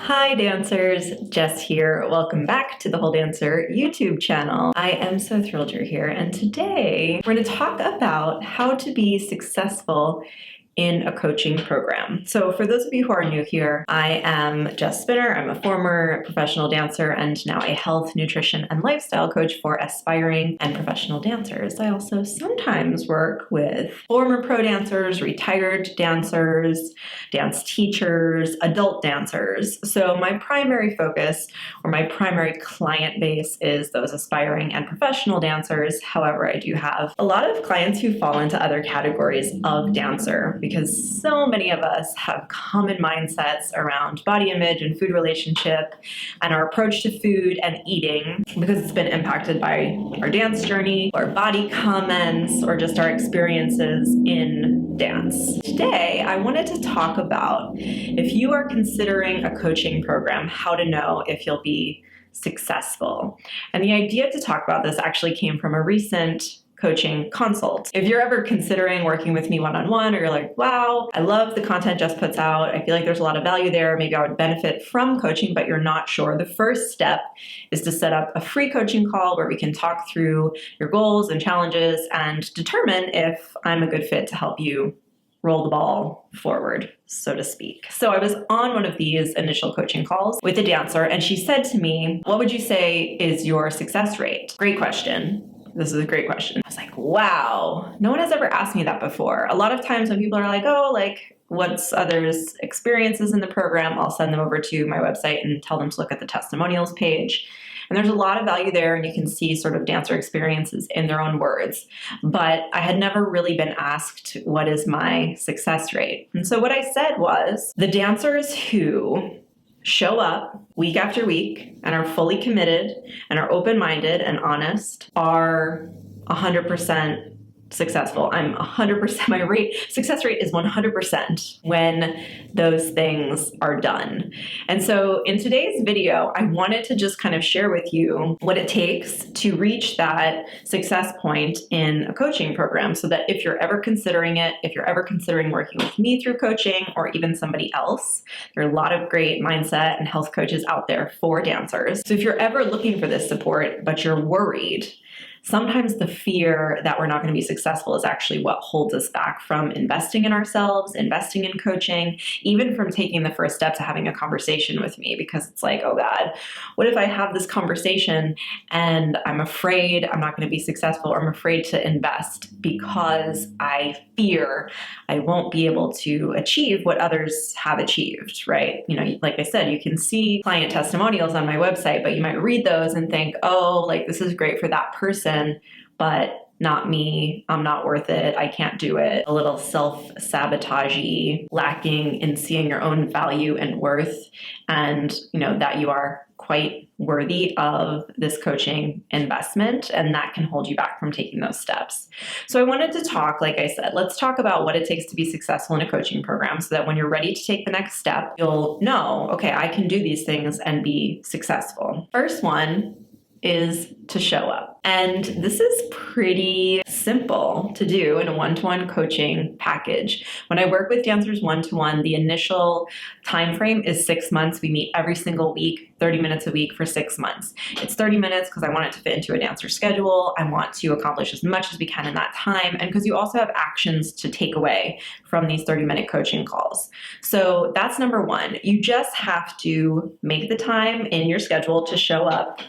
Hi dancers, Jess here. Welcome back to the Whole Dancer YouTube channel. I am so thrilled you're here, and today we're going to talk about how to be successful in a coaching program. So for those of you who are new here, I am Jess Spinner. I'm a former professional dancer and now a health, nutrition, and lifestyle coach for aspiring and professional dancers. I also sometimes work with former pro dancers, retired dancers, dance teachers, adult dancers. So my primary focus or my primary client base is those aspiring and professional dancers. However, I do have a lot of clients who fall into other categories of dancer, because so many of us have common mindsets around body image and food relationship and our approach to food and eating, because it's been impacted by our dance journey or body comments or just our experiences in dance. Today, I wanted to talk about, if you are considering a coaching program, how to know if you'll be successful. And the idea to talk about this actually came from a recent coaching consult. If you're ever considering working with me one-on-one, or you're like, wow, I love the content Jess puts out, I feel like there's a lot of value there, maybe I would benefit from coaching, but you're not sure, the first step is to set up a free coaching call where we can talk through your goals and challenges and determine if I'm a good fit to help you roll the ball forward, so to speak. So I was on one of these initial coaching calls with a dancer, and she said to me, what would you say is your success rate? Great question. This is a great question. I was like, wow, no one has ever asked me that before. A lot of times when people are like, oh, like, what's others' experiences in the program, I'll send them over to my website and tell them to look at the testimonials page. And there's a lot of value there, and you can see sort of dancer experiences in their own words. But I had never really been asked, what is my success rate? And so what I said was, the dancers who show up week after week and are fully committed and are open-minded and honest are 100% successful. I'm 100%, my success rate is 100% when those things are done. And so in today's video, I wanted to just kind of share with you what it takes to reach that success point in a coaching program, so that if you're ever considering it, if you're ever considering working with me through coaching or even somebody else, there are a lot of great mindset and health coaches out there for dancers. So if you're ever looking for this support, but you're worried, sometimes the fear that we're not going to be successful is actually what holds us back from investing in ourselves, investing in coaching, even from taking the first step to having a conversation with me, because it's like, oh God, what if I have this conversation and I'm afraid I'm not going to be successful, or I'm afraid to invest because I fear I won't be able to achieve what others have achieved, right? You know, like I said, you can see client testimonials on my website, but you might read those and think, oh, like this is great for that person, but not me, I'm not worth it, I can't do it. A little self-sabotagey, lacking in seeing your own value and worth, and you know that you are quite worthy of this coaching investment, and that can hold you back from taking those steps. So I wanted to talk, like I said, let's talk about what it takes to be successful in a coaching program, so that when you're ready to take the next step, you'll know, okay, I can do these things and be successful. First one is to show up. And this is pretty simple to do in a one-to-one coaching package. When I work with dancers one-to-one, the initial time frame is 6 months. We meet every single week, 30 minutes a week for 6 months. It's 30 minutes because I want it to fit into a dancer schedule. I want to accomplish as much as we can in that time, and because you also have actions to take away from these 30-minute coaching calls. So that's number one. You just have to make the time in your schedule to show up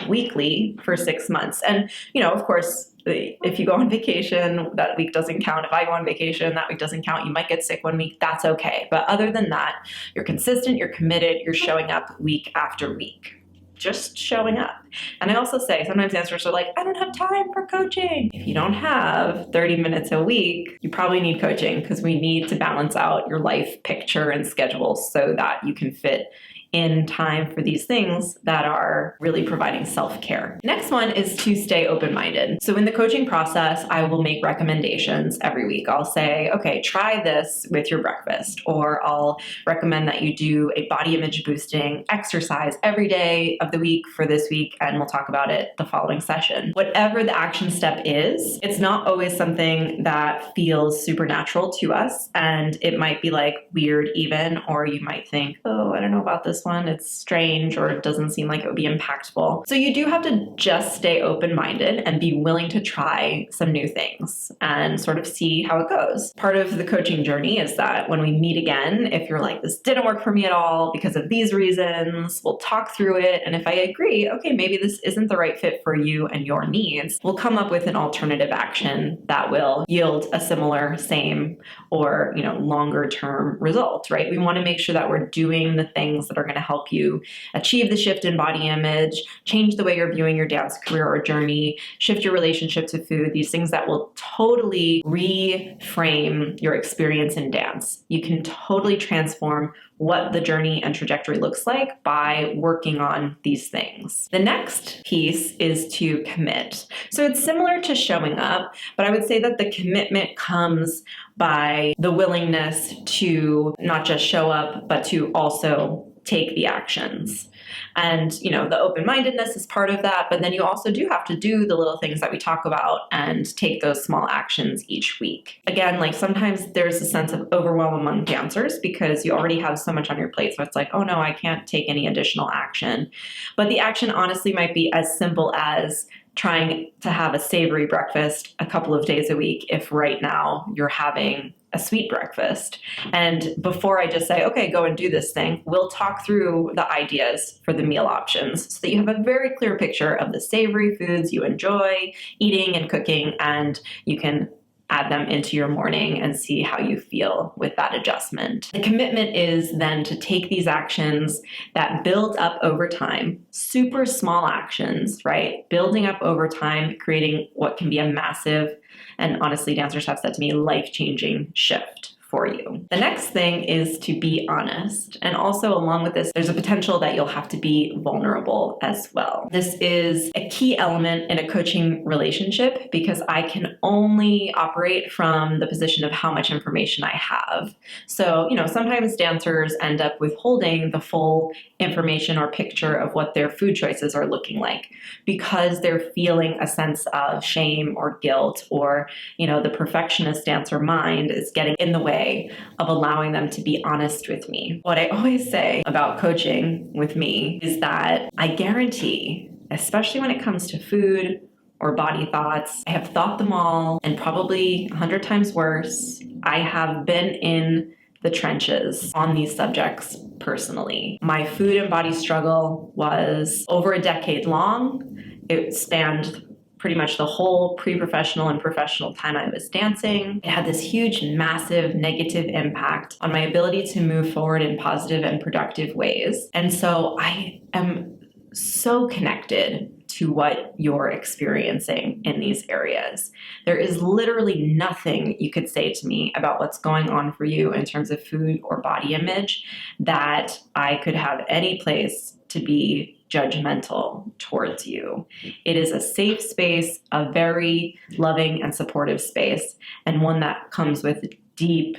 weekly for 6 months. And, you know, of course, if you go on vacation, that week doesn't count. If I go on vacation, that week doesn't count. You might get sick one week, that's okay. But other than that, you're consistent, you're committed, you're showing up week after week. Just showing up. And I also say, sometimes dancers are like, I don't have time for coaching. If you don't have 30 minutes a week, you probably need coaching, because we need to balance out your life picture and schedule so that you can fit in time for these things that are really providing self-care. Next one is to stay open-minded. So in the coaching process, I will make recommendations every week. I'll say, okay, try this with your breakfast, or I'll recommend that you do a body image boosting exercise every day of the week for this week, and we'll talk about it the following session. Whatever the action step is, it's not always something that feels supernatural to us, and it might be like weird even, or you might think, oh, I don't know about this one. It's strange, or it doesn't seem like it would be impactful. So you do have to just stay open-minded and be willing to try some new things and sort of see how it goes. Part of the coaching journey is that when we meet again, if you're like, this didn't work for me at all because of these reasons, we'll talk through it. And if I agree, okay, maybe this isn't the right fit for you and your needs, we'll come up with an alternative action that will yield a similar, same, or longer term result, right? We want to make sure that we're doing the things that are going to help you achieve the shift in body image, change the way you're viewing your dance career or journey, shift your relationship to food, these things that will totally reframe your experience in dance. You can totally transform what the journey and trajectory looks like by working on these things. The next piece is to commit. So it's similar to showing up, but I would say that the commitment comes by the willingness to not just show up, but to also take the actions. And, the open-mindedness is part of that, but then you also do have to do the little things that we talk about and take those small actions each week. Again, like sometimes there's a sense of overwhelm among dancers because you already have so much on your plate. So it's like, oh no, I can't take any additional action. But the action honestly might be as simple as trying to have a savory breakfast a couple of days a week if right now you're having a sweet breakfast. And before I just say, okay, go and do this thing, we'll talk through the ideas for the meal options so that you have a very clear picture of the savory foods you enjoy eating and cooking, and you can add them into your morning and see how you feel with that adjustment. The commitment is then to take these actions that build up over time, super small actions, right? Building up over time, creating what can be a massive, and honestly, dancers have said to me, life-changing shift for you. The next thing is to be honest. And also along with this, there's a potential that you'll have to be vulnerable as well. This is a key element in a coaching relationship because I can only operate from the position of how much information I have. So, sometimes dancers end up withholding the full information or picture of what their food choices are looking like because they're feeling a sense of shame or guilt, or, the perfectionist dancer mind is getting in the way of allowing them to be honest with me. What I always say about coaching with me is that I guarantee, especially when it comes to food or body thoughts, I have thought them all and probably 100 times worse. I have been in the trenches on these subjects personally. My food and body struggle was over a decade long. It spanned pretty much the whole pre-professional and professional time I was dancing. It had this huge, massive negative impact on my ability to move forward in positive and productive ways. And so I am so connected to what you're experiencing in these areas. There is literally nothing you could say to me about what's going on for you in terms of food or body image that I could have any place to be judgmental towards you. It is a safe space, a very loving and supportive space, and one that comes with deep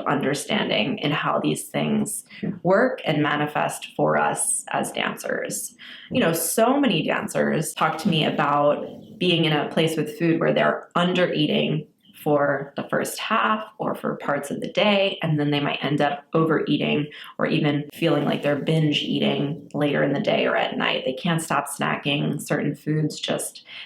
understanding in how these things work and manifest for us as dancers. So many dancers talk to me about being in a place with food where they're under eating for the first half or for parts of the day, and then they might end up overeating or even feeling like they're binge eating later in the day or at night. They can't stop snacking. Certain foods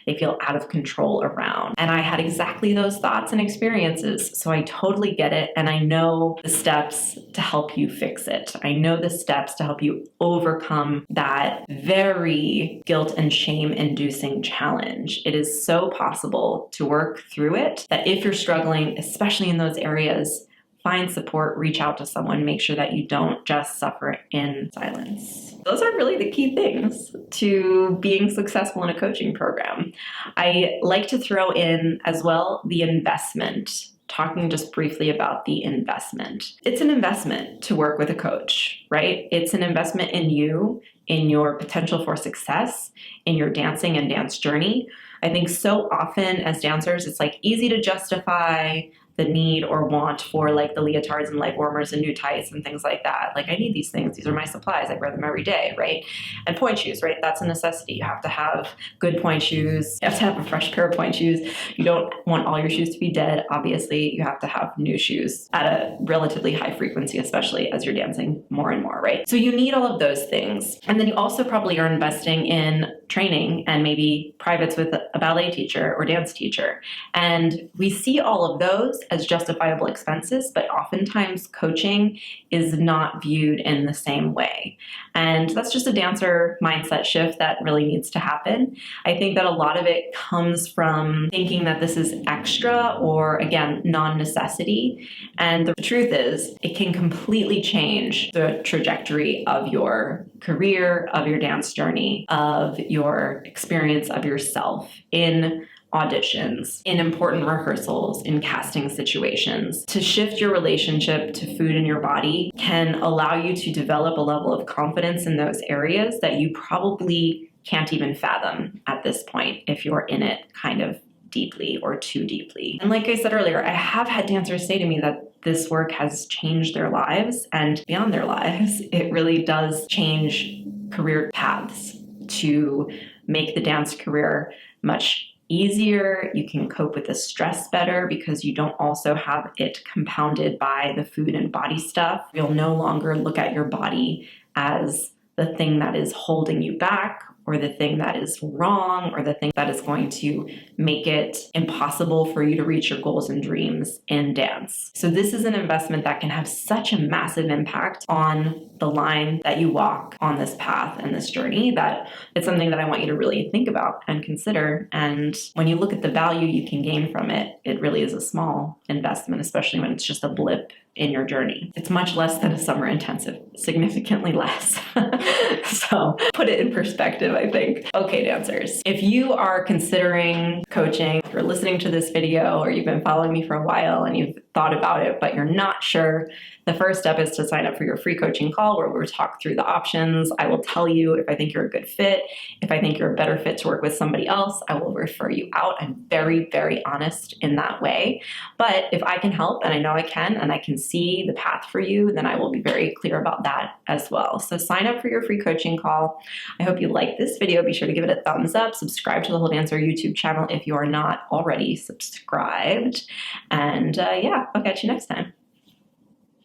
they feel out of control around. And I had exactly those thoughts and experiences. So I totally get it. And I know the steps to help you fix it. I know the steps to help you overcome that very guilt and shame inducing challenge. It is so possible to work through it that if you're struggling, especially in those areas, find support, reach out to someone, make sure that you don't just suffer in silence. Those are really the key things to being successful in a coaching program. I like to throw in as well the investment, talking just briefly about the investment. It's an investment to work with a coach, right? It's an investment in you, in your potential for success, in your dancing and dance journey. I think so often as dancers, it's easy to justify the need or want for like the leotards and leg warmers and new tights and things like that. Like I need these things. These are my supplies. I wear them every day, right? And point shoes, right? That's a necessity. You have to have good point shoes. You have to have a fresh pair of point shoes. You don't want all your shoes to be dead. Obviously, you have to have new shoes at a relatively high frequency, especially as you're dancing more and more, right? So you need all of those things. And then you also probably are investing in training and maybe privates with a ballet teacher or dance teacher. And we see all of those as justifiable expenses, but oftentimes coaching is not viewed in the same way. And that's just a dancer mindset shift that really needs to happen. I think that a lot of it comes from thinking that this is extra or, again, non-necessity. And the truth is, it can completely change the trajectory of your career, of your dance journey, of your experience of yourself in auditions, in important rehearsals, in casting situations. To shift your relationship to food in your body can allow you to develop a level of confidence in those areas that you probably can't even fathom at this point if you're in it kind of deeply or too deeply. And like I said earlier, I have had dancers say to me that this work has changed their lives, and beyond their lives, it really does change career paths to make the dance career much easier. You can cope with the stress better because you don't also have it compounded by the food and body stuff. You'll no longer look at your body as the thing that is holding you back, or the thing that is wrong, or the thing that is going to make it impossible for you to reach your goals and dreams in dance. So this is an investment that can have such a massive impact on the line that you walk on this path and this journey that it's something that I want you to really think about and consider. And when you look at the value you can gain from it, it really is a small investment, especially when it's just a blip in your journey. It's much less than a summer intensive, significantly less. So put it in perspective, I think. Okay, dancers, if you are considering coaching, if you're listening to this video or you've been following me for a while and you've thought about it, but you're not sure, the first step is to sign up for your free coaching call where we'll talk through the options. I will tell you if I think you're a good fit. If I think you're a better fit to work with somebody else, I will refer you out. I'm very, very honest in that way. But if I can help, and I know I can, and I can see the path for you, then I will be very clear about that as well. So sign up for your free coaching call. I hope you like this video. Be sure to give it a thumbs up. Subscribe to the Whole Dancer YouTube channel if you are not already subscribed. And yeah, I'll catch you next time.